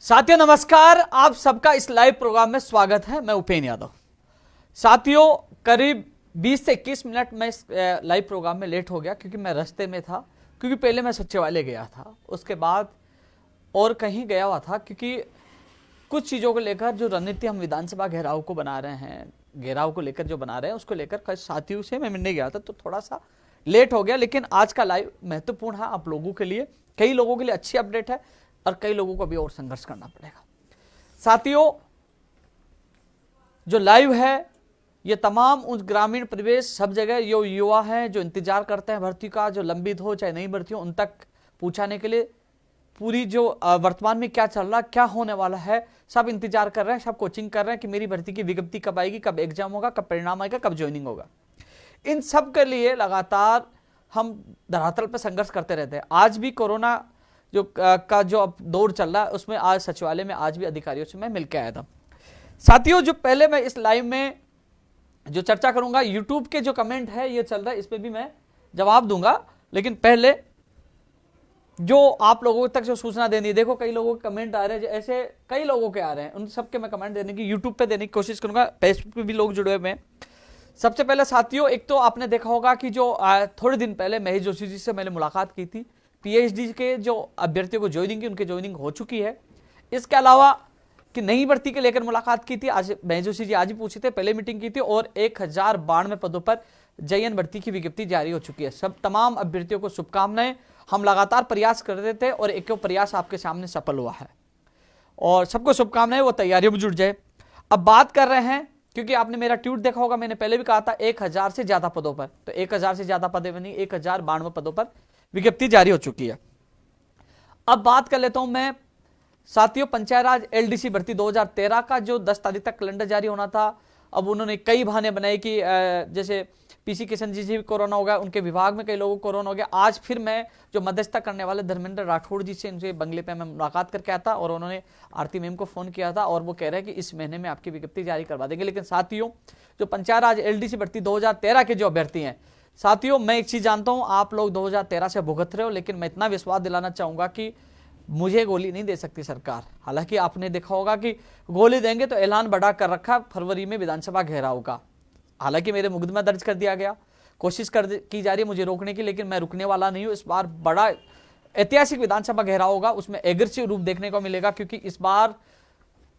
साथियों नमस्कार, आप सबका इस लाइव प्रोग्राम में स्वागत है। मैं उपेंद्र यादव। साथियों करीब 20 से 21 मिनट में इस लाइव प्रोग्राम में लेट हो गया क्योंकि मैं रास्ते में था। क्योंकि पहले मैं सचिवालय गया था, उसके बाद और कहीं गया हुआ था क्योंकि कुछ चीज़ों को लेकर जो रणनीति हम विधानसभा घेराव को बना रहे हैं, घेराव को लेकर जो बना रहे हैं उसको लेकर कई साथियों से मैं मिलने गया था, तो थोड़ा सा लेट हो गया। लेकिन आज का लाइव महत्वपूर्ण है आप लोगों के लिए। कई लोगों के लिए अच्छी अपडेट है और कई लोगों को अभी और संघर्ष करना पड़ेगा। साथियों जो लाइव है ये तमाम उस ग्रामीण परिवेश सब जगह जो युवा हैं जो इंतजार करते हैं भर्ती का, जो लंबित हो चाहे नहीं भर्ती हो, उन तक पहुंचाने के लिए पूरी जो वर्तमान में क्या चल रहा, क्या होने वाला है, सब इंतजार कर रहे हैं, सब कोचिंग कर रहे हैं कि मेरी भर्ती की विज्ञप्ति कब आएगी, कब एग्जाम होगा, कब परिणाम आएगा, कब ज्वाइनिंग होगा। इन सब के लिए लगातार हम धरातल पर संघर्ष करते रहते हैं। आज भी कोरोना जो अब दौर चल रहा है उसमें आज सचिवालय में आज भी अधिकारियों से मैं मिलकर आया था। साथियों जो पहले मैं इस लाइव में जो चर्चा करूंगा, यूट्यूब के जो कमेंट है ये चल रहा है, इस पे भी मैं जवाब दूंगा, लेकिन पहले जो आप लोगों तक जो सूचना देनी है, देखो कई लोगों के कमेंट आ रहे हैं, ऐसे कई लोगों के आ रहे हैं, उन सबके मैं कमेंट देने की यूट्यूब पे देने की कोशिश करूंगा। फेसबुक पे भी लोग जुड़े हुए हैं। सबसे पहले साथियों एक तो आपने देखा होगा कि जो थोड़े दिन पहले महेश जोशी जी से मैंने मुलाकात की थी, पीएचडी के जो अभ्यर्थियों को ज्वाइनिंग की उनकी ज्वाइनिंग हो चुकी है। इसके अलावा कि नई भर्ती के लेकर मुलाकात की थी, आज महेश जोशी जी आज ही पूछे थे, पहले मीटिंग की थी और 1092 पदों पर JN भर्ती की विज्ञप्ति जारी हो चुकी है। सब तमाम अभ्यर्थियों को शुभकामनाएं। हम लगातार प्रयास कर रहे थे और एक प्रयास आपके सामने सफल हुआ है और सबको शुभकामनाएं, वो तैयारियों में जुट जाए। अब बात कर रहे हैं क्योंकि आपने मेरा ट्वीट देखा होगा, मैंने पहले भी कहा था 1000 से ज्यादा पदों पर, तो 1000 से ज्यादा पदों पर नहीं 1092 पदों पर विज्ञप्ति जारी हो चुकी है। अब बात कर लेता हूं मैं साथियों पंचायत राज LDC भर्ती 2013 का जो 10 तारीख तक कैलेंडर जारी होना था। अब उन्होंने कई बहाने बनाए कि जैसे PC किशन जी से भी कोरोना हो गया, उनके विभाग में कई लोगों को कोरोना हो गया। आज फिर मैं जो मध्यस्थता करने वाले धर्मेंद्र राठौड़ जी से उनसे बंगले पे मैं मुलाकात करके आया था और उन्होंने आरती मैम को फोन किया था और वो कह रहे हैं कि इस महीने में आपकी विज्ञप्ति जारी करवा देंगे। लेकिन साथियों जो पंचायत राज LDC भर्ती 2013 के जो अभ्यर्थी हैं, साथियों मैं एक चीज जानता हूं, आप लोग 2013 से भुगत रहे हो, लेकिन मैं इतना विश्वास दिलाना चाहूंगा कि मुझे गोली नहीं दे सकती सरकार। हालांकि आपने देखा होगा कि गोली देंगे तो ऐलान बढ़ा कर रखा फरवरी में विधानसभा घेराव का। हालांकि मेरे मुकदमा दर्ज कर दिया गया, कोशिश की जा रही है मुझे रोकने की, लेकिन मैं रुकने वाला नहीं हूं। इस बार बड़ा ऐतिहासिक विधानसभा घेराव होगा, उसमें एग्रेसिव रूप देखने को मिलेगा क्योंकि इस बार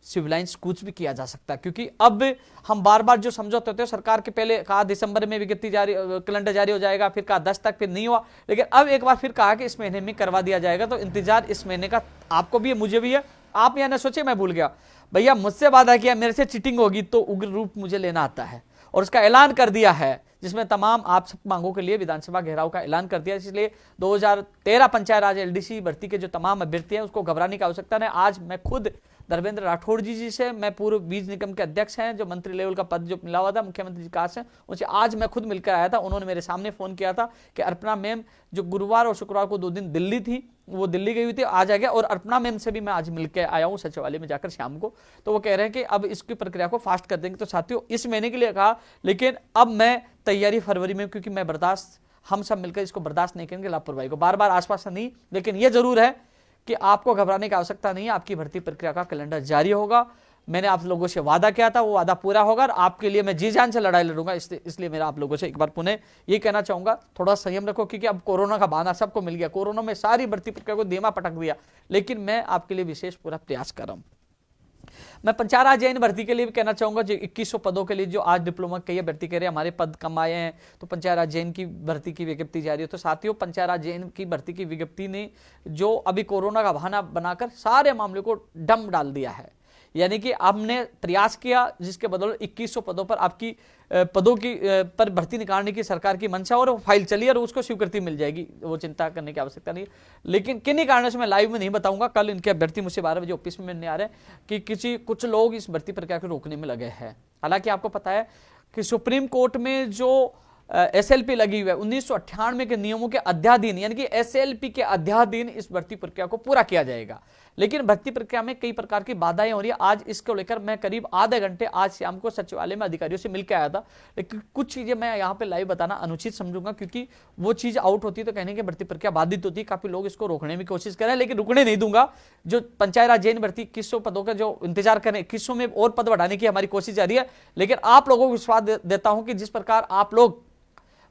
सिविलाइंस कुछ भी किया जा सकता है। क्योंकि अब हम बार बार जो समझौते होते हैं, सरकार के पहले कहा दिसंबर में विज्ञप्ति जारी कैलेंडर जारी हो जाएगा, फिर कहा 10 तक, फिर नहीं हुआ, लेकिन अब एक बार फिर कहा कि इस महीने में करवा दिया जाएगा। तो इंतजार इस महीने का आपको भी है, मुझे भी है। आप यह ना सोचे मैं भूल गया, भैया मुझसे वादा किया मेरे से चीटिंग होगी तो उग्र रूप मुझे लेना आता है और उसका ऐलान कर दिया है, जिसमें तमाम आप सब मांगों के लिए विधानसभा घेराव का ऐलान कर दिया। इसलिए 2013 पंचायत राज LDC भर्ती के जो तमाम अभ्यर्थी हैं उसको घबराने की आवश्यकता नहीं। आज मैं खुद धर्मेंद्र राठौड़ जी से, मैं पूर्व बीज निगम के अध्यक्ष हैं, जो मंत्री लेवल का पद जो मिला हुआ था मुख्यमंत्री जी का से, उनसे आज मैं खुद मिलकर आया था। उन्होंने मेरे सामने फोन किया था कि अर्पणा मैम जो गुरुवार और शुक्रवार को 2 दिन दिल्ली थी, वो दिल्ली गई हुई थी, आज आ गया। और अर्पणा मैम से भी मैं आज मिलकर आया हूँ सचिवालय में जाकर शाम को, तो वो कह रहे हैं कि अब इसकी प्रक्रिया को फास्ट कर देंगे। तो साथियों इस महीने के लिए कहा, लेकिन अब मैं तैयारी फरवरी में, क्योंकि मैं बर्दाश्त, हम सब मिलकर इसको बर्दाश्त नहीं करेंगे लापरवाही को, बार बार आसपास नहीं। लेकिन यह जरूर है कि आपको घबराने की आवश्यकता नहीं है, आपकी भर्ती प्रक्रिया का कैलेंडर जारी होगा। मैंने आप लोगों से वादा किया था, वो वादा पूरा होगा और आपके लिए मैं जी जान से लड़ाई लड़ूंगा। इसलिए मेरा आप लोगों से एक बार पुनः ये कहना चाहूंगा, थोड़ा संयम रखो, क्योंकि अब कोरोना का बहाना सबको मिल गया। कोरोना में सारी भर्ती प्रक्रिया को धीमा पटक दिया, लेकिन मैं आपके लिए विशेष पूरा प्रयास कर रहा हूं। मैं पंचायत राज JN भर्ती के लिए भी कहना चाहूंगा, जो 2100 पदों के लिए जो आज डिप्लोमा कई भर्ती कर रहे हैं, हमारे पद कम आए हैं, तो पंचायत राज JN की भर्ती की विज्ञप्ति जारी है। तो साथियों पंचायत राज JN की भर्ती की विज्ञप्ति ने जो अभी कोरोना का बहाना बनाकर सारे मामले को डम डाल दिया है। यानी कि आपने प्रयास किया जिसके बदौलत 2100 पदों पर आपकी पदों की पर भर्ती निकालने की सरकार की मंशा और फाइल चली और उसको स्वीकृति मिल जाएगी, वो चिंता करने की आवश्यकता नहीं। लेकिन किन्हीं कारणों से मैं लाइव में नहीं बताऊंगा, कल इनके अभ्यर्थी मुझसे 12 बजे ऑफिस में मिलने आ रहे हैं कि कुछ लोग इस भर्ती प्रक्रिया को रोकने में लगे हैं। हालांकि आपको पता है कि सुप्रीम कोर्ट में जो SLP लगी हुई है 1998 के नियमों के अध्याधीन, यानी कि SLP के अध्याधीन इस भर्ती प्रक्रिया को पूरा किया जाएगा। लेकिन भर्ती प्रक्रिया में कई प्रकार की बाधाएं हो रही है। आज इसको लेकर मैं करीब आधे घंटे आज शाम को सचिवालय में अधिकारियों से मिलकर आया था, लेकिन कुछ चीजें मैं यहाँ पे लाइव बताना अनुचित समझूंगा, क्योंकि वो चीज आउट होती है तो कहने की भर्ती प्रक्रिया बाधित होती है। काफी लोग इसको रोकने की कोशिश कर रहे हैं, लेकिन रुकने नहीं दूंगा। जो पंचायत राज जैन भर्ती 2100 पदों का जो इंतजार करें, 2100 में और पद बढ़ाने की हमारी कोशिश जारी है, लेकिन आप लोगों को विश्वास देता हूं कि जिस प्रकार आप लोग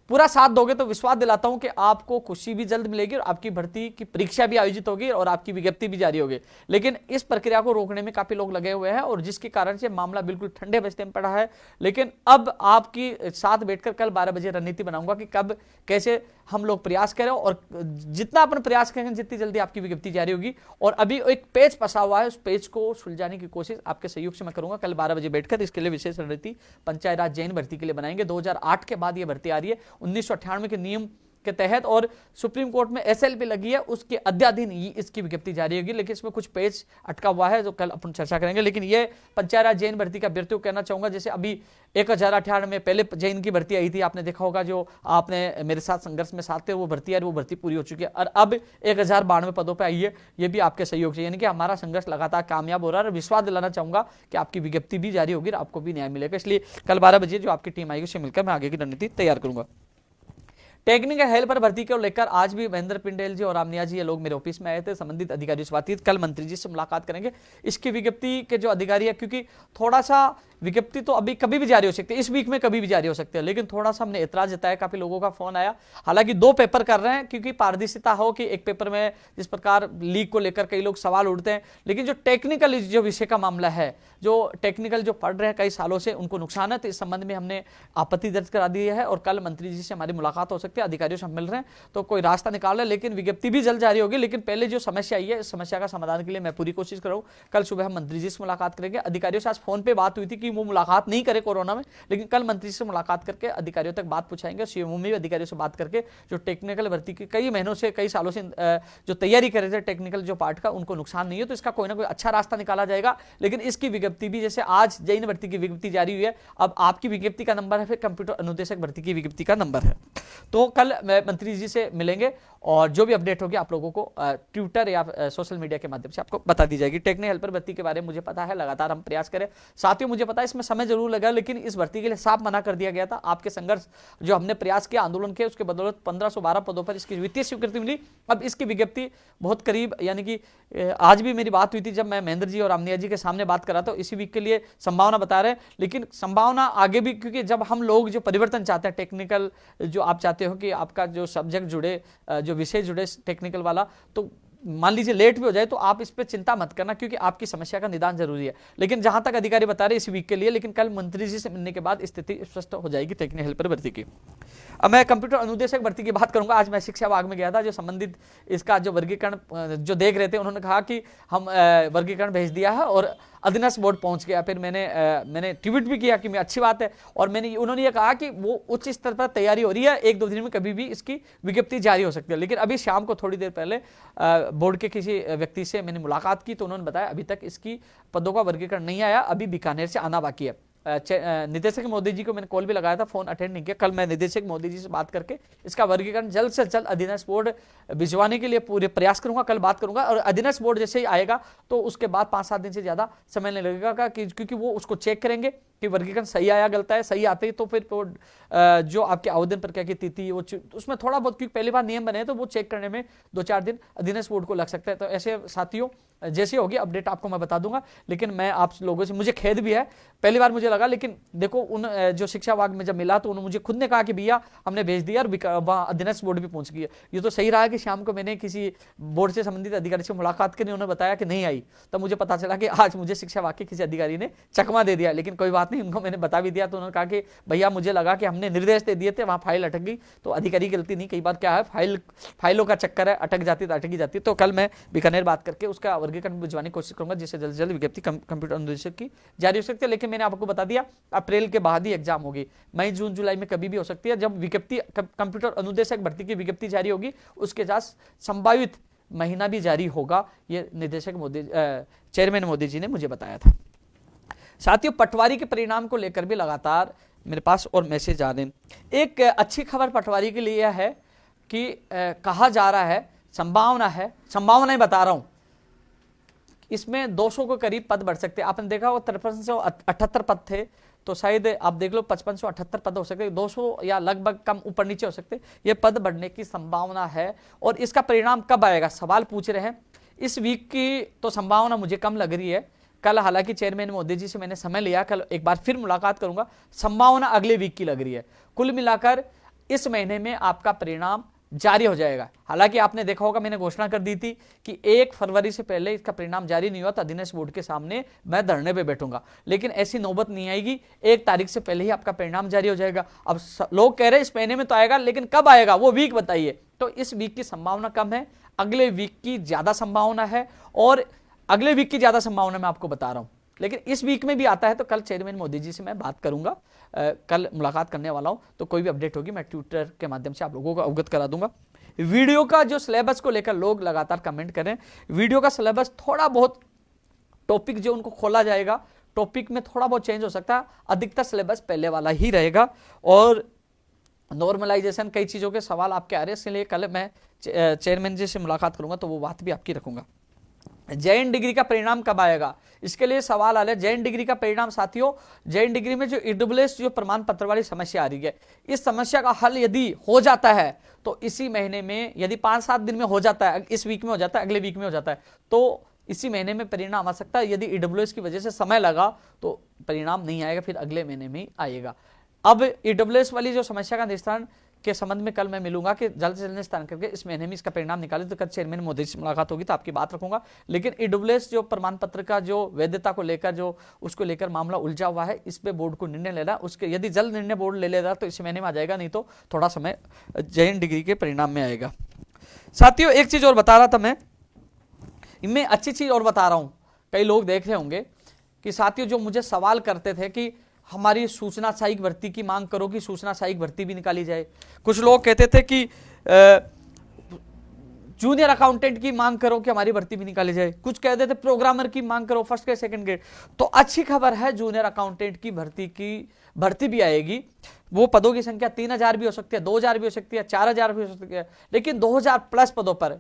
पूरा साथ दोगे तो विश्वास दिलाता हूं कि आपको खुशी भी जल्द मिलेगी और आपकी भर्ती की परीक्षा भी आयोजित होगी और आपकी विज्ञप्ति भी जारी होगी। लेकिन इस प्रक्रिया को रोकने में काफी लोग लगे हुए हैं और जिसके कारण से मामला बिल्कुल ठंडे बस्ते में पड़ा है। लेकिन अब आपकी साथ बैठकर कल 12 बजे रणनीति बनाऊंगा कि कब कैसे हम लोग प्रयास करें और जितना अपन प्रयास करेंगे जितनी जल्दी आपकी विज्ञप्ति जारी होगी। और अभी एक पेज फंसा हुआ है, उस पेज को सुलझाने की कोशिश आपके सहयोग से मैं करूंगा कल 12 बजे बैठकर। इसके लिए विशेष रणनीति पंचायत राज जैन भर्ती के लिए बनाएंगे। 2008 के बाद यह भर्ती आ रही है, 1998 के नियम के तहत, और सुप्रीम कोर्ट में एसएलपी लगी है, उसके अध्याधीन इसकी विज्ञप्ति जारी होगी। लेकिन इसमें कुछ पेज अटका हुआ है जो कल अपन चर्चा करेंगे। लेकिन ये पंचायत राज जैन भर्ती का अभ्यर्थियों को कहना चाहूंगा, जैसे अभी 1098 में पहले जैन की भर्ती आई थी, आपने देखा होगा, जो आपने मेरे साथ संघर्ष में साथ थे, वो भर्ती आई, वो भर्ती पूरी हो चुकी है और अब 1092 पदों पर आई है। ये भी आपके सहयोग से, यानी कि हमारा संघर्ष लगातार कामयाब हो रहा है और विश्वास दिलाना चाहूंगा कि आपकी विज्ञप्ति भी जारी होगी और आपको भी न्याय मिलेगा। इसलिए कल 12 बजे जो आपकी टीम आएगी उससे मिलकर मैं आगे की रणनीति तैयार करूंगा। टेक्निकल हेल्पर भर्ती को लेकर आज भी महेंद्र पिंडेल जी और रामनिया जी ये लोग मेरे ऑफिस में आए थे, संबंधित अधिकारियों से बातचीत, कल मंत्री जी से मुलाकात करेंगे। इसकी विज्ञप्ति के जो अधिकारी है, क्योंकि थोड़ा सा विज्ञप्ति तो अभी कभी भी जारी हो सकती है, इस वीक में कभी भी जारी हो सकती है, लेकिन थोड़ा सा हमने ऐतराज जताया, काफी लोगों का फोन आया। हालांकि 2 पेपर कर रहे हैं क्योंकि पारदर्शिता हो कि एक पेपर में जिस प्रकार लीक को लेकर कई लोग सवाल उठते हैं, लेकिन जो टेक्निकल जो विषय का मामला है, जो टेक्निकल जो पढ़ रहे हैं कई सालों से उनको नुकसान है, तो इस संबंध में हमने आपत्ति दर्ज करा दी है और कल मंत्री जी से हमारी मुलाकात हो सकती है, अधिकारियों से हम मिल रहे हैं तो कोई रास्ता निकाल रहे हैं। लेकिन विज्ञप्ति भी जल्द जारी होगी, लेकिन पहले जो समस्या आई है इस समस्या का समाधान के लिए मैं पूरी कोशिश कर रहा हूं। कल सुबह हम मंत्री जी से मुलाकात करेंगे। अधिकारियों से आज फोन पे बात हुई थी कि वो मुलाकात नहीं करे कोरोना में, लेकिन कल मंत्री से मुलाकात करके अधिकारियों तक बात पूछाएंगे। सीएमओ में भी अधिकारियों से बात करके जो टेक्निकल भर्ती की कई महीनों से कई सालों से जो तैयारी कर रहे थे टेक्निकल जो पार्ट का, उनको नुकसान नहीं है, तो इसका कोई ना कोई अच्छा रास्ता निकाला जाएगा। लेकिन इसकी विज्ञप्ति भी, जैसे आज जैन भर्ती की विज्ञप्ति जारी हुई है, अब आपकी विज्ञप्ति का नंबर है, फिर कंप्यूटर अनुदेशक भर्ती की विज्ञप्ति का नंबर है। तो कल मंत्री जी से मिलेंगे और जो भी अपडेट होगी आप लोगों को ट्विटर या सोशल मीडिया के माध्यम से आपको बता दी जाएगी। टेक्निकल हेल्पर भर्ती के बारे में मुझे पता है, लगातार हम प्रयास करें। साथियों मुझे पता है इसमें समय जरूर लगा, लेकिन इस भर्ती के लिए साफ मना कर दिया गया था। आपके संघर्ष जो हमने प्रयास किया, आंदोलन किया, उसके बदौलत 1512 पदों पर इसकी वित्तीय स्वीकृति मिली। अब इसकी विज्ञप्ति बहुत करीब, यानी कि आज भी मेरी बात हुई थी जब मैं महेंद्र जी और रामनिया जी के सामने बात कर रहा था, इसी वीक के लिए संभावना बता रहे हैं, लेकिन संभावना आगे भी, क्योंकि जब हम लोग जो परिवर्तन चाहते हैं, टेक्निकल जो आप चाहते हो कि आपका जो सब्जेक्ट जुड़े, जो विषय जुड़े टेक्निकल वाला, तो मान लीजिए लेट भी हो जाए तो आप इस पे चिंता मत करना, क्योंकि आपकी समस्या का निदान जरूरी है। लेकिन जहां तक अधिकारी बता रहे इस वीक के लिए, लेकिन कल मंत्री जी से मिलने के बाद स्थिति स्पष्ट हो जाएगी टेक्निकल हेल्पर भर्ती की। अब मैं कंप्यूटर अनुदेशक भर्ती की बात करूंगा। आज मैं शिक्षा विभाग में गया था, जो संबंधित इसका जो वर्गीकरण जो देख रहे थे, उन्होंने कहा कि हम वर्गीकरण भेज दिया है और अधीनस्थ बोर्ड पहुंच गया। फिर मैंने ट्वीट भी किया कि मैं अच्छी बात है, और उन्होंने ये कहा कि वो उच्च स्तर पर तैयारी हो रही है, 1-2 दिन में कभी भी इसकी विज्ञप्ति जारी हो सकती है। लेकिन अभी शाम को थोड़ी देर पहले बोर्ड के किसी व्यक्ति से मैंने मुलाकात की तो उन्होंने बताया अभी तक इसकी पदों का वर्गीकरण नहीं आया, अभी बीकानेर से आना बाकी है। निदेशक मोदी जी को मैंने कॉल भी लगाया था, फोन अटेंड नहीं किया। कल मैं निदेशक मोदी जी से बात करके इसका वर्गीकरण जल्द से जल्द अधीनस्थ बोर्ड भिजवाने के लिए पूरे प्रयास करूंगा, कल बात करूंगा। और अधीनस्थ बोर्ड जैसे ही आएगा तो उसके बाद 5-7 दिन से ज्यादा समय नहीं लगेगा, क्योंकि वो उसको चेक करेंगे कि वर्गीकरण सही आया गलत है। सही आते ही तो फिर जो आपके आवेदन प्रक्रिया की तिथि वो उसमें थोड़ा बहुत, क्योंकि पहली बार नियम बने तो वो चेक करने में 2-4 दिन अधीनस्थ बोर्ड को लग सकता है। तो ऐसे साथियों जैसे होगी अपडेट आपको मैं बता दूंगा। लेकिन मैं आप लोगों से, मुझे खेद भी है, पहली बार मुझे लगा, लेकिन देखो उन जो शिक्षा विभाग में जब मिला तो उन्होंने मुझे खुद ने कहा कि भैया हमने भेज दिया और वहाँ अधीनस्थ बोर्ड भी पहुंच गई है। ये तो सही रहा कि शाम को मैंने किसी बोर्ड से संबंधित अधिकारी से मुलाकात करी, उन्होंने बताया कि नहीं आई, तब मुझे पता चला कि आज मुझे शिक्षा विभाग के किसी अधिकारी ने चकमा दे दिया। लेकिन कोई बात नहीं, उनको मैंने बता भी दिया तो उन्होंने कहा कि भैया मुझे लगा कि हमने निर्देश दे दिए थे, वहाँ फाइल अटक गई। तो अधिकारी की गलती नहीं, कई बार क्या है फाइलों का चक्कर है, अटक जाती तो अटकी जाती। तो कल मैं बीकानेर बात करके उसका वर्गीकरण भिजवाने की कोशिश करूंगा, जिससे जल्द से जल्द विज्ञप्ति कंप्यूटर अनुदेशक की जारी हो सकती है। लेकिन मैंने आपको बता दिया अप्रैल के बाद ही एग्जाम होगी, मई जून जुलाई में कभी भी हो सकती है। जब विज्ञप्ति कंप्यूटर अनुदेशक भर्ती की विज्ञप्ति जारी होगी उसके साथ संभावित महीना भी जारी होगा, ये निदेशक मोदी चेयरमैन मोदी जी ने मुझे बताया था। साथियों पटवारी के परिणाम को लेकर भी लगातार मेरे पास और मैसेज आ रहे हैं। एक अच्छी खबर पटवारी के लिए है कि कहा जा रहा है, संभावनाएं बता रहा हूं, इसमें 200 के करीब पद बढ़ सकते हैं। आपने देखा होगा 5378 पद थे, तो शायद आप देख लो 5578 पद हो सकते हैं, 200 या लगभग कम ऊपर नीचे हो सकते हैं। ये पद बढ़ने की संभावना है। और इसका परिणाम कब आएगा, सवाल पूछ रहे हैं। इस वीक की तो संभावना मुझे कम लग रही है। कल हालांकि चेयरमैन मोदी जी से मैंने समय लिया, कल एक बार फिर मुलाकात करूंगा। संभावना अगले वीक की लग रही है। कुल मिलाकर इस महीने में आपका परिणाम जारी हो जाएगा। हालांकि आपने देखा होगा मैंने घोषणा कर दी थी कि 1 फरवरी से पहले इसका परिणाम जारी नहीं हुआ तो अधीनस्थ बोर्ड के सामने मैं धरने पे बैठूंगा, लेकिन ऐसी नौबत नहीं आएगी। 1 तारीख से पहले ही आपका परिणाम जारी हो जाएगा। अब लोग कह रहे हैं इस महीने में तो आएगा, लेकिन कब आएगा वो वीक बताइए। तो इस वीक की संभावना कम है, अगले वीक की ज्यादा संभावना है। और अगले वीक की ज्यादा संभावना मैं आपको बता रहा हूं, लेकिन इस वीक में भी आता है तो कल चेयरमैन मोदी जी से मैं बात करूंगा। कल मुलाकात करने वाला हूं, तो कोई भी अपडेट होगी मैं ट्विटर के माध्यम से आप लोगों को अवगत करा दूंगा। वीडियो का जो सिलेबस को लेकर लोग लगातार कमेंट करें, वीडियो का सिलेबस थोड़ा बहुत टॉपिक जो उनको खोला जाएगा, टॉपिक में थोड़ा बहुत चेंज हो सकता है, अधिकतर सिलेबस पहले वाला ही रहेगा। और नॉर्मलाइजेशन कई चीजों के सवाल आपके आ रहे हैं, इसलिए कल मैं चेयरमैन जी से मुलाकात करूंगा तो वो बात भी आपकी रखूंगा। जैन डिग्री का परिणाम कब आएगा, इसके लिए सवाल आ रहा है। जैन डिग्री का परिणाम साथियों, जैन डिग्री में जो ईडब्ल्यूएस जो प्रमाण पत्र वाली समस्या आ रही है, इस समस्या का हल यदि हो जाता है तो इसी महीने में, यदि 5-7 दिन में हो जाता है, इस वीक में हो जाता है, अगले वीक में हो जाता है, तो इसी महीने में परिणाम आ सकता है। यदि ईडब्ल्यूएस की वजह से समय लगा तो परिणाम नहीं आएगा, फिर अगले महीने में ही आएगा। अब ईडब्ल्यूएस वाली जो समस्या का निस्तारण के संबंध में कल मैं मिलूंगा कि जल्द से जल्द निस्तारण करके इस महीने में इसका परिणाम निकाले, तो कल चेयरमैन मोदी से मुलाकात होगी तो आपकी बात रखूंगा। लेकिन ईडब्ल्यूएस जो प्रमाण पत्र का जो वैधता को लेकर जो उसको लेकर मामला उलझा हुआ है, इस पे बोर्ड को निर्णय लेना, उसके यदि जल्द निर्णय बोर्ड ले लेगा तो इस महीने में आ जाएगा, नहीं तो थोड़ा समय जैन डिग्री के परिणाम में आएगा। साथियों एक चीज और बता रहा था मैं अच्छी चीज और बता रहा हूं। कई लोग देख रहे होंगे कि साथियों जो मुझे सवाल करते थे कि हमारी सूचना सहायक भर्ती की मांग करो कि सूचना सहायक भर्ती भी निकाली जाए। कुछ लोग कहते थे कि जूनियर अकाउंटेंट की मांग करो कि हमारी भर्ती भी निकाली जाए। कुछ कहते थे प्रोग्रामर की मांग करो, फर्स्ट ग्रेड सेकंड ग्रेड। तो अच्छी खबर है, जूनियर अकाउंटेंट की भर्ती भी आएगी। वो पदों की संख्या 3000 भी हो सकती है, 2000 भी हो सकती है, 4000 भी हो सकती है, लेकिन 2000 प्लस पदों पर।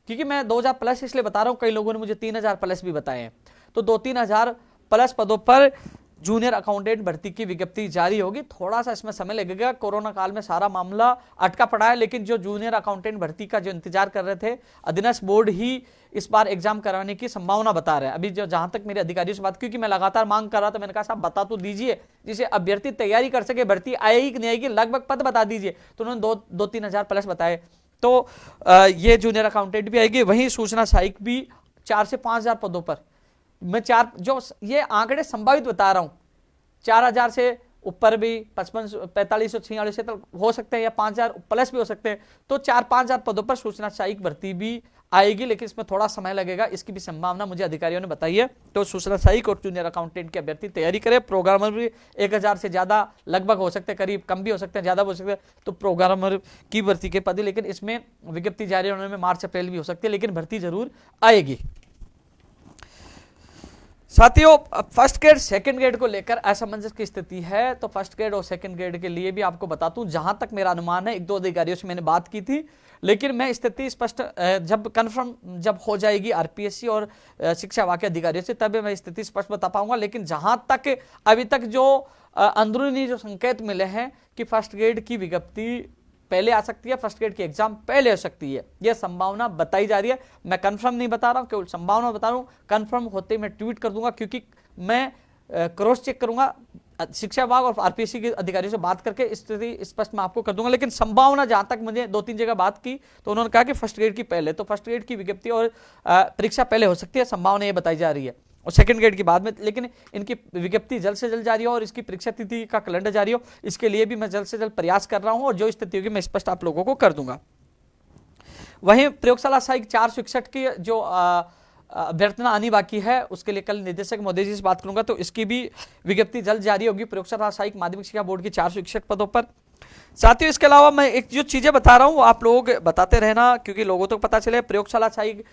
क्योंकि मैं 2000 प्लस इसलिए बता रहा हूं, कई लोगों ने मुझे 3000 प्लस भी बताए हैं। तो 2-3000 प्लस पदों पर जूनियर अकाउंटेंट भर्ती की विज्ञप्ति जारी होगी। थोड़ा सा इसमें समय लगेगा, कोरोना काल में सारा मामला अटका पड़ा है, लेकिन जो जूनियर अकाउंटेंट भर्ती का जो इंतजार कर रहे थे, अधीनस्थ बोर्ड ही इस बार एग्जाम कराने की संभावना बता रहे हैं। अभी जो जहां तक मेरे अधिकारियों से बात, क्योंकि मैं लगातार मांग कर रहा था, मैंने कहा साहब बता तो दीजिए जिसे अभ्यर्थी तैयारी कर सके, भर्ती आएगी कि नहीं आएगी, लगभग पद बता दीजिए। तो उन्होंने 2-3 हजार प्लस बताए। तो ये जूनियर अकाउंटेंट भी आएगी। वहीं सूचना सहायक भी 4 से 5000 पदों पर। मैं जो ये आंकड़े संभावित बता रहा हूं, 4000 से ऊपर भी 4546 से तक हो सकते हैं, या 5000 प्लस भी हो सकते हैं। तो 4-5000 पदों पर सूचना सहायक भर्ती भी आएगी, लेकिन इसमें थोड़ा समय लगेगा, इसकी भी संभावना मुझे अधिकारियों ने बताई है। तो सूचना सहायक और जूनियर अकाउंटेंट के अभ्यर्थी तैयारी करें। प्रोग्रामर भी 1000 से ज्यादा लगभग हो सकते हैं, करीब कम भी हो सकते हैं, ज्यादा भी हो सकते हैं। तो प्रोग्रामर की भर्ती के पद, लेकिन इसमें विज्ञप्ति जारी होने में मार्च अप्रैल भी हो सकती है, लेकिन भर्ती जरूर आएगी। साथियों फर्स्ट ग्रेड सेकंड ग्रेड को लेकर असमंजस की स्थिति है। तो फर्स्ट ग्रेड और सेकंड ग्रेड के लिए भी आपको बता दूं, जहां तक मेरा अनुमान है, 1-2 अधिकारियों से मैंने बात की थी, लेकिन मैं स्थिति स्पष्ट जब कंफर्म जब हो जाएगी आरपीएससी और शिक्षा विभाग के अधिकारियों से, तब मैं स्थिति स्पष्ट बता पाऊंगा। लेकिन जहां तक अभी तक जो अंदरूनी जो संकेत मिले हैं कि फर्स्ट ग्रेड की विज्ञप्ति पहले आ सकती है, फर्स्ट ग्रेड की एग्जाम पहले हो सकती है, यह संभावना बताई जा रही है। मैं कंफर्म नहीं बता रहा हूं, केवल संभावना बता रहा हूं। कंफर्म होते ही मैं ट्वीट कर दूंगा, क्योंकि मैं क्रॉस चेक करूंगा शिक्षा विभाग और आरपीएससी के अधिकारियों से बात करके स्थिति स्पष्ट मैं आपको कर दूंगा। लेकिन संभावना जहां तक मुझे 2-3 जगह बात की तो उन्होंने कहा कि फर्स्ट ग्रेड की पहले, तो फर्स्ट ग्रेड की विज्ञप्ति और परीक्षा पहले हो सकती है, संभावना ये बताई जा रही है, और सेकंड ग्रेड की बाद में। लेकिन इनकी विज्ञप्ति जल्द से जल्द जारी हो और इसकी परीक्षा तिथि का कैलेंडर जारी हो, इसके लिए भी मैं जल्द से जल्द प्रयास कर रहा हूं, और जो स्थिति होगी मैं स्पष्ट आप लोगों को कर दूंगा। वहीं प्रयोगशाला सहायक 461 की जो अभ्यर्थना आनी बाकी है, उसके लिए कल निदेशक मोदी जी से बात करूंगा, तो इसकी भी विज्ञप्ति जल्द जारी होगी। प्रयोगशाला सहायक माध्यमिक शिक्षा बोर्ड की 461 पदों पर। साथियों इसके अलावा मैं एक जो चीजें बता रहा हूं आप लोग बताते रहना, क्योंकि लोगों तक पता चले। प्रयोगशाला सहायक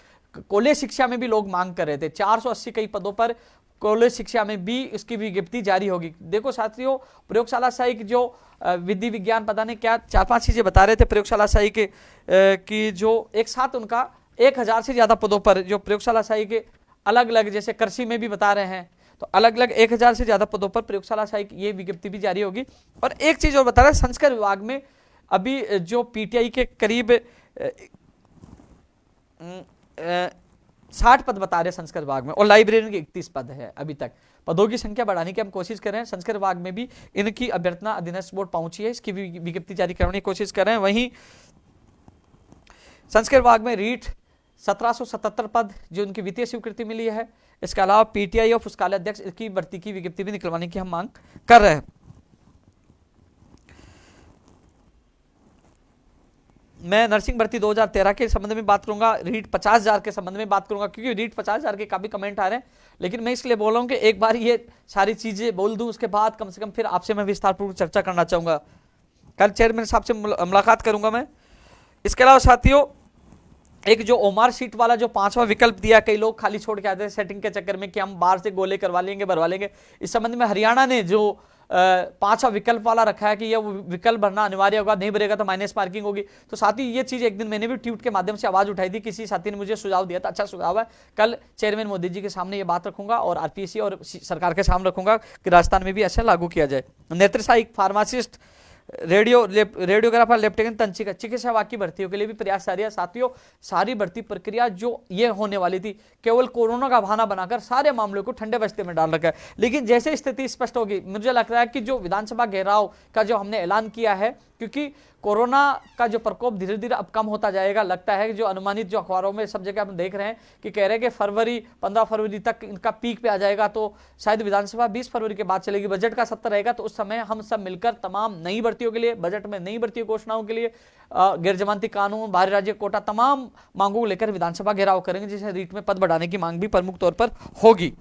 कॉलेज शिक्षा में भी लोग मांग कर रहे थे, 480 कई पदों पर कॉलेज शिक्षा में भी इसकी विज्ञप्ति जारी होगी। देखो साथियों, प्रयोगशाला सहायक जो विधि विज्ञान पता नहीं क्या 4-5 चीजें बता रहे थे प्रयोगशाला सहायक की, जो एक साथ उनका 1000 से ज्यादा पदों पर जो प्रयोगशाला सहायक अलग अलग जैसे कृषि में भी बता रहे हैं, तो अलग अलग 1000 से ज्यादा पदों पर प्रयोगशाला सहायक ये विज्ञप्ति भी जारी होगी। और एक चीज और बता रहे हैं, संस्कृत विभाग में अभी जो पीटीआई के करीब 60 पद बता रहे हैं संस्कृत विभाग में, और लाइब्रेरियन के 31 पद है अभी तक। पदों की संख्या बढ़ाने की हम कोशिश कर रहे हैं। संस्कृत विभाग में भी इनकी अभ्यर्थना अधीनस्थ बोर्ड पहुंची है, इसकी भी विज्ञप्ति जारी करने की कोशिश कर रहे हैं। वहीं संस्कृत विभाग में रीट 1777 पद जो उनकी वित्तीय स्वीकृति मिली है। इसके अलावा पीटीआई और पुस्तकालय अध्यक्ष की भर्ती की विज्ञप्ति भी निकलवाने की हम मांग कर रहे हैं। मैं नर्सिंग भर्ती 2013 के संबंध में बात करूंगा, रीट 50,000 के संबंध में बात करूंगा, क्योंकि रीट 50,000 के काफी कमेंट आ रहे हैं। लेकिन मैं इसलिए बोल रहा हूं कि एक बार ये सारी चीजें बोल दूं, उसके बाद कम से कम फिर आपसे मैं विस्तारपूर्वक चर्चा करना चाहूंगा। कल चेयरमैन साहब से मुलाकात करूंगा मैं। इसके अलावा साथियों, एक जो ओमार सीट वाला जो 5वां विकल्प दिया, कई लोग खाली छोड़ के आते हैं सेटिंग के चक्कर में कि हम बाहर से गोले करवा लेंगे, भरवा लेंगे। इस संबंध में हरियाणा ने जो 5वां विकल्प वाला रखा है कि यह विकल्प भरना अनिवार्य होगा, नहीं भरेगा तो माइनस मार्किंग होगी। तो साथ ही ये चीज एक दिन मैंने भी ट्वीट के माध्यम से आवाज उठाई थी, किसी साथी ने मुझे सुझाव दिया था, अच्छा सुझाव है। कल चेयरमैन मोदी जी के सामने ये बात रखूंगा और आरपीएससी और सरकार के सामने रखूंगा कि राजस्थान में भी ऐसा लागू किया जाए। नेत्र सहायक, फार्मासिस्ट, रेडियोग्राफर, लेफ्टिनेंट तंत्रिका, चिकित्सा विभाग की भर्तियों के लिए भी प्रयास जारी है। साथियों, सारी भर्ती प्रक्रिया जो ये होने वाली थी, केवल कोरोना का बहाना बनाकर सारे मामलों को ठंडे बस्ते में डाल रखा है। लेकिन जैसे स्थिति स्पष्ट होगी, मुझे लग रहा है कि जो विधानसभा घेराव का जो हमने ऐलान किया है, क्योंकि कोरोना का जो प्रकोप धीरे धीरे अब कम होता जाएगा, लगता है कि जो अनुमानित जो अखबारों में सब जगह हम देख रहे हैं कि कह रहे हैं कि 15 फरवरी तक इनका पीक पे आ जाएगा, तो शायद विधानसभा 20 फरवरी के बाद चलेगी। बजट का सत्र रहेगा, तो उस समय हम सब मिलकर तमाम नई भर्तियों के लिए, बजट में नई भर्ती घोषणाओं के लिए, गैर जमानती कानून, बाहरी राज्य कोटा, तमाम मांगों को लेकर विधानसभा घेराव करेंगे, जिससे रीट में पद बढ़ाने की मांग भी प्रमुख तौर पर होगी।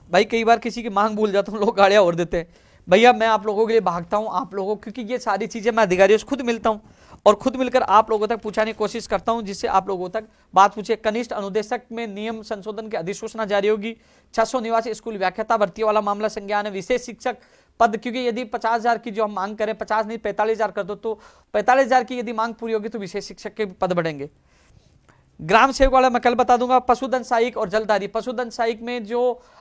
भाई कई बार किसी की मांग भूल जाता हूँ, लोग गाड़ियां और देते हैं। भैया मैं आप लोगों के लिए भागता हूं, आप लोगों, क्योंकि ये सारी चीजें मैं अधिकारियों से खुद मिलता हूं और खुद मिलकर आप लोगों तक पहुंचाने की कोशिश करता हूं, जिससे आप लोगों तक बात पूछे। कनिष्ठ अनुदेशक में नियम संशोधन की अधिसूचना जारी होगी। 600 निवासी स्कूल व्याख्याता भर्ती वाला मामला संज्ञान है। विशेष शिक्षक पद, क्योंकि यदि 50,000 की जो हम मांग करें, 50 नहीं 45,000 कर दो, तो 45,000 की यदि मांग पूरी होगी तो विशेष शिक्षक के पद बढ़ेंगे। ग्राम सेवक वाला मैं कल बता दूंगा। पशुधन सहायक और जलदारी, पशुधन सहायक में जो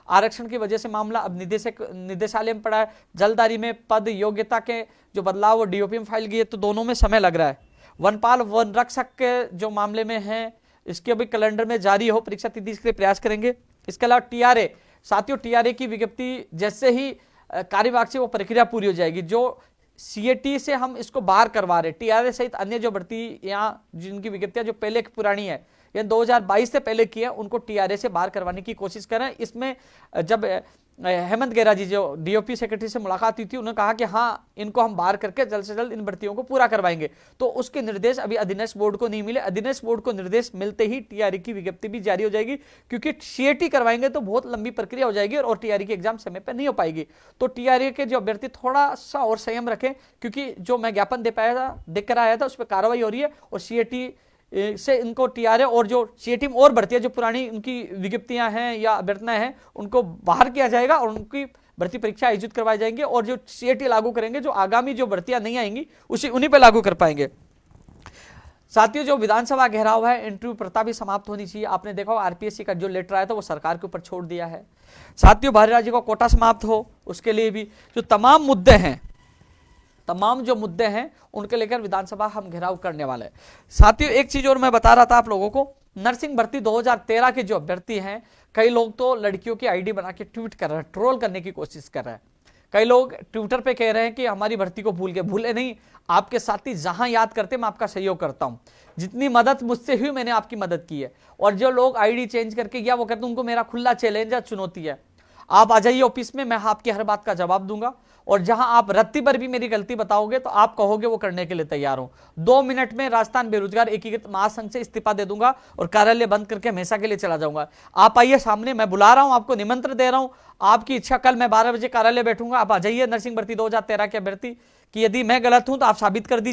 आरक्षण की वजह से मामला अब निदेशालय में पड़ा है। जलदारी में पद योग्यता के जो बदलाव और डीओपी में फाइल किए, तो दोनों में समय लग रहा है। वनपाल वन रक्षक के जो मामले में है, इसके अभी कैलेंडर में जारी हो, परीक्षा तिथि के लिए प्रयास करेंगे। इसके अलावा टीआरए, साथियों टीआरए की विज्ञप्ति जैसे ही कार्यविभाग से वो प्रक्रिया पूरी हो जाएगी, जो सीएटी से हम इसको बाहर करवा रहे, टीआरए सहित अन्य जो भर्ती यहाँ जिनकी विज्ञप्तियां जो पहले की पुरानी है या 2022 से पहले की है, उनको टीआरए से बाहर करवाने की कोशिश कर रहे हैं। इसमें जब हेमंत गेरा जी जो डीओपी सेक्रेटरी से मुलाकात हुई थी, उन्होंने कहा कि हाँ इनको हम बाहर करके जल्द से जल्द इन भर्तियों को पूरा करवाएंगे। तो उसके निर्देश अभी अधीनस्थ बोर्ड को नहीं मिले। अधीनस्थ बोर्ड को निर्देश मिलते ही टीआरए की विज्ञप्ति भी जारी हो जाएगी, क्योंकि सीएटी करवाएंगे तो बहुत लंबी प्रक्रिया हो जाएगी और टीआरए की एग्जाम समय पर नहीं हो पाएगी। तो टीआरए के जो अभ्यर्थी थोड़ा सा और संयम रखें, क्योंकि जो मैं ज्ञापन देकर आया था उस पर कार्रवाई हो रही है और सीएटी से इनको टीआरए और जो सीएटी में और भर्तियां जो पुरानी उनकी विज्ञप्तियां हैं या अभ्यर्थनाएं हैं, उनको बाहर किया जाएगा और उनकी भर्ती परीक्षा आयोजित करवाई जाएंगे, और जो सीएटी लागू करेंगे, जो आगामी जो भर्तियां नहीं आएंगी उन्हीं पे लागू कर पाएंगे। साथियों, जो विधानसभा घेराव है, इंटरव्यू प्रथा भी समाप्त होनी चाहिए। आपने देखा आरपीएससी का जो लेटर आया था वो सरकार के ऊपर छोड़ दिया है। साथियों, बाहरी राज्य का कोटा समाप्त हो, उसके लिए भी जो तमाम मुद्दे हैं, तमाम जो मुद्दे हैं उनके लेकर विधानसभा हम घेराव करने वाले हैं। साथियों, एक चीज और मैं बता रहा था आप लोगों को, नर्सिंग भर्ती 2013 के जो अभ्यर्थी हैं, कई लोग तो लड़कियों की आईडी बना के ट्वीट कर रहे हैं, ट्रोल करने की कोशिश कर रहे हैं। कई लोग ट्विटर पे कह रहे हैं कि हमारी भर्ती को भूल गए। भूले नहीं, आपके साथी जहां याद करते मैं आपका सहयोग करता हूं। जितनी मदद मुझसे हुई मैंने आपकी मदद की है। और जो लोग आईडी चेंज करके या वो कहते हैं उनको मेरा खुला चैलेंज है, चुनौती है, आप आ जाइए ऑफिस में, मैं आपकी हर बात का जवाब दूंगा। और जहां आप रत्ती पर भी मेरी गलती बताओगे तो आप कहोगे वो करने के लिए तैयार हूं। 2 मिनट में राजस्थान बेरोजगार एकीकृत महासंघ से इस्तीफा दे दूंगा और कार्यालय बंद करके हमेशा के लिए चला जाऊंगा। आप आइए सामने, मैं बुला रहा हूं, आपको निमंत्रण दे रहा हूं। आपकी इच्छा, कल मैं 12 बजे कार्यालय बैठूंगा, आप आ जाइए। नर्सिंग भर्ती 2013 के अभ्यर्थी कि यदि मैं गलत हूं तो आप साबित कर दीजिए।